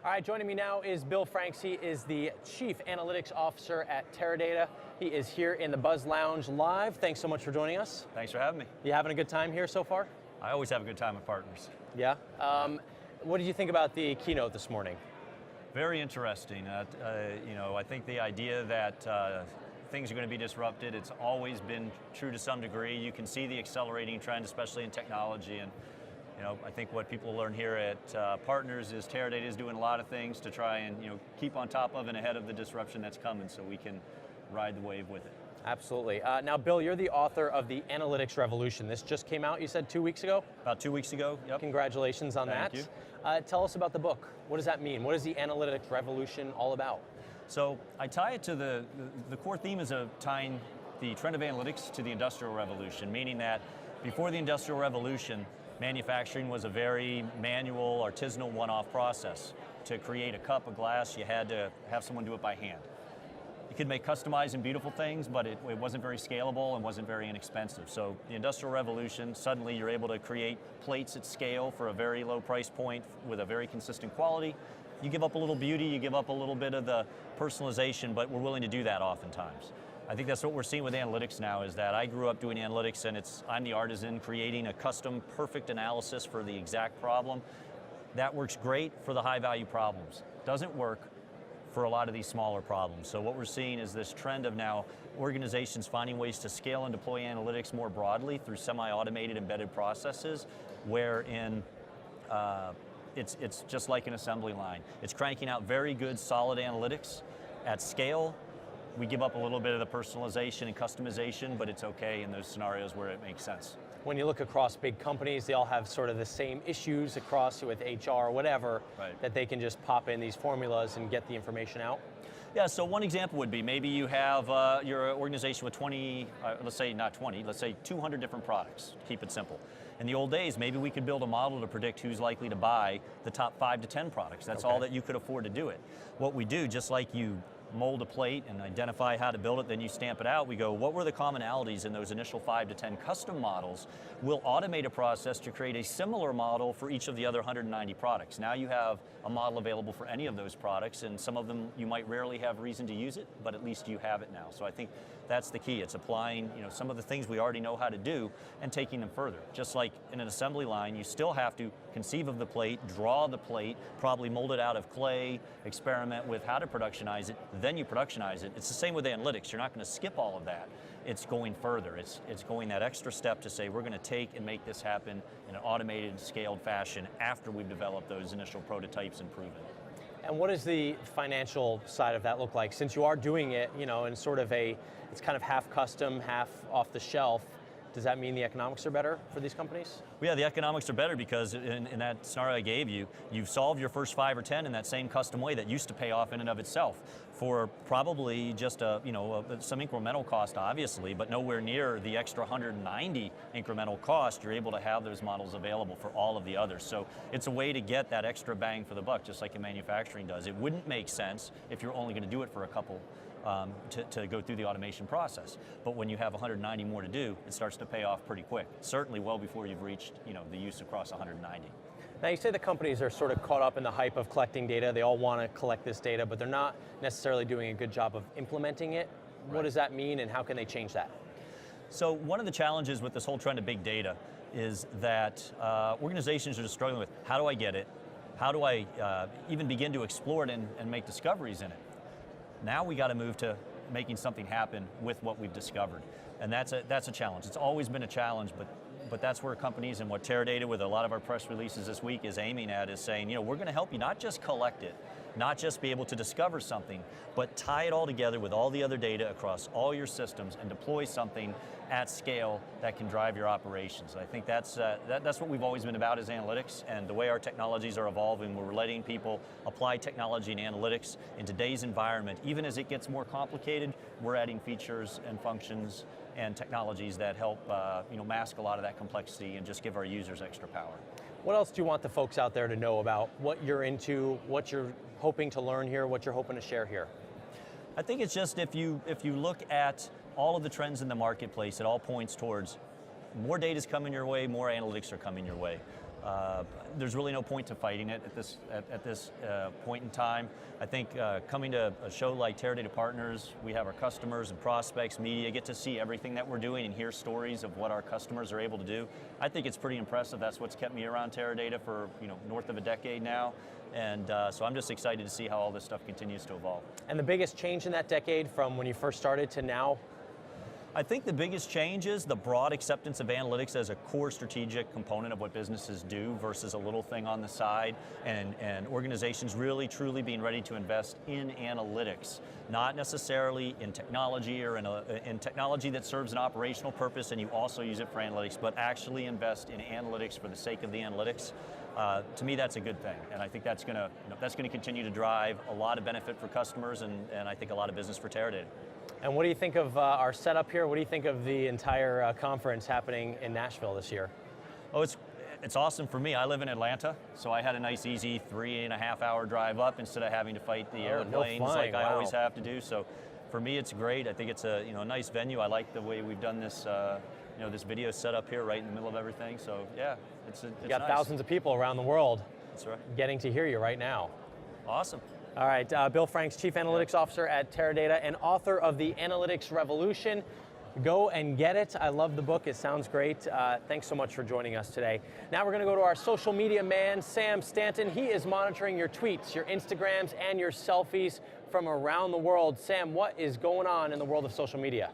All right, joining me now is Bill Franks. He is the Chief Analytics Officer at Teradata. He is here in the Buzz Lounge live. Thanks so much for joining us. Thanks for having me. You having a good time here so far? I always have a good time with partners. Yeah? What did you think about the keynote this morning? Very interesting. I think the idea that things are going to be disrupted, it's always been true to some degree. You can see the accelerating trend, especially in technology. And I think what people learn here at Partners is Teradata is doing a lot of things to try and keep on top of and ahead of the disruption that's coming, so we can ride the wave with it. Absolutely. Now, Bill, you're the author of The Analytics Revolution. This just came out, you said, 2 weeks ago? About 2 weeks ago, yep. Congratulations on that. Thank you. Tell us about the book. What does that mean? What is The Analytics Revolution all about? So I tie it to the core theme is tying the trend of analytics to the Industrial Revolution, meaning that before the Industrial Revolution, manufacturing was a very manual, artisanal, one-off process. To create a cup of glass, you had to have someone do it by hand. You could make customized and beautiful things, but it wasn't very scalable and wasn't very inexpensive. So the Industrial Revolution, suddenly you're able to create plates at scale for a very low price point with a very consistent quality. You give up a little beauty, you give up a little bit of the personalization, but we're willing to do that oftentimes. I think that's what we're seeing with analytics now, is that I grew up doing analytics, and I'm the artisan creating a custom perfect analysis for the exact problem. That works great for the high value problems. Doesn't work for a lot of these smaller problems. So what we're seeing is this trend of now organizations finding ways to scale and deploy analytics more broadly through semi-automated embedded processes, wherein it's just like an assembly line. It's cranking out very good, solid analytics at scale. We give up a little bit of the personalization and customization, but it's okay in those scenarios where it makes sense. When you look across big companies, they all have sort of the same issues across with HR or whatever, right, that they can just pop in these formulas and get the information out? Yeah, so one example would be maybe you have your organization with 20, let's say not 20, let's say 200 different products, keep it simple. In the old days, maybe we could build a model to predict who's likely to buy the top 5 to 10 products. That's all that you could afford to do it. What we do, just like you mold a plate and identify how to build it, then you stamp it out, we go, what were the commonalities in those initial 5 to 10 custom models? We'll automate a process to create a similar model for each of the other 190 products. Now you have a model available for any of those products, and some of them you might rarely have reason to use it, but at least you have it now. So I think that's the key. It's applying some of the things we already know how to do and taking them further. Just like in an assembly line, you still have to conceive of the plate, draw the plate, probably mold it out of clay, experiment with how to productionize it, then you productionize it. It's the same with analytics. You're not going to skip all of that. It's going further. It's going that extra step to say we're going to take and make this happen in an automated, scaled fashion after we've developed those initial prototypes and proven it. And what does the financial side of that look like? Since you are doing it, in sort of it's kind of half custom, half off the shelf, does that mean the economics are better for these companies? Well, yeah, the economics are better because in that scenario I gave you, you've solved your first 5 or 10 in that same custom way that used to pay off in and of itself for probably just some incremental cost, obviously, but nowhere near the extra 190 incremental cost. You're able to have those models available for all of the others. So it's a way to get that extra bang for the buck, just like in manufacturing does. It wouldn't make sense if you're only going to do it for a couple to go through the automation process. But when you have 190 more to do, it starts to pay off pretty quick. Certainly well before you've reached the use across 190. Now you say the companies are sort of caught up in the hype of collecting data. They all want to collect this data, but they're not necessarily doing a good job of implementing it. Right. What does that mean, and how can they change that? So one of the challenges with this whole trend of big data is that organizations are just struggling with, how do I get it? How do I even begin to explore it and make discoveries in it? Now we got to move to making something happen with what we've discovered. And that's a challenge. It's always been a challenge, but that's where companies, and what Teradata with a lot of our press releases this week is aiming at, is saying, we're going to help you not just collect it, not just be able to discover something, but tie it all together with all the other data across all your systems and deploy something at scale that can drive your operations. I think that's what we've always been about, is analytics, and the way our technologies are evolving, we're letting people apply technology and analytics in today's environment. Even as it gets more complicated, we're adding features and functions and technologies that help mask a lot of that complexity and just give our users extra power. What else do you want the folks out there to know about what you're into, what you're hoping to learn here, what you're hoping to share here? I think it's just if you look at all of the trends in the marketplace, it all points towards more data is coming your way, more analytics are coming your way. There's really no point to fighting it at this point in time. I think coming to a show like Teradata Partners, we have our customers and prospects, media, get to see everything that we're doing and hear stories of what our customers are able to do. I think it's pretty impressive. That's what's kept me around Teradata for north of a decade now. And so I'm just excited to see how all this stuff continues to evolve. And the biggest change in that decade from when you first started to now? I think the biggest change is the broad acceptance of analytics as a core strategic component of what businesses do versus a little thing on the side, and organizations really truly being ready to invest in analytics, not necessarily in technology or in technology that serves an operational purpose and you also use it for analytics, but actually invest in analytics for the sake of the analytics. To me, that's a good thing, and I think that's going to continue to drive a lot of benefit for customers and I think a lot of business for Teradata. And what do you think of our setup here? What do you think of the entire conference happening in Nashville this year? Oh, it's awesome for me. I live in Atlanta, so I had a nice, easy 3.5 hour drive up instead of having to fight the airplanes like I always have to do. So for me, it's great. I think it's a nice venue. I like the way we've done this. This video set up here right in the middle of everything. So yeah, it's you got nice. Thousands of people around the world. That's right. Getting to hear you right now. Awesome. All right, Bill Franks, Chief Analytics Officer at Teradata and author of The Analytics Revolution. Go and get it. I love the book. It sounds great. Thanks so much for joining us today. Now we're going to go to our social media man, Sam Stanton. He is monitoring your tweets, your Instagrams, and your selfies from around the world. Sam, what is going on in the world of social media?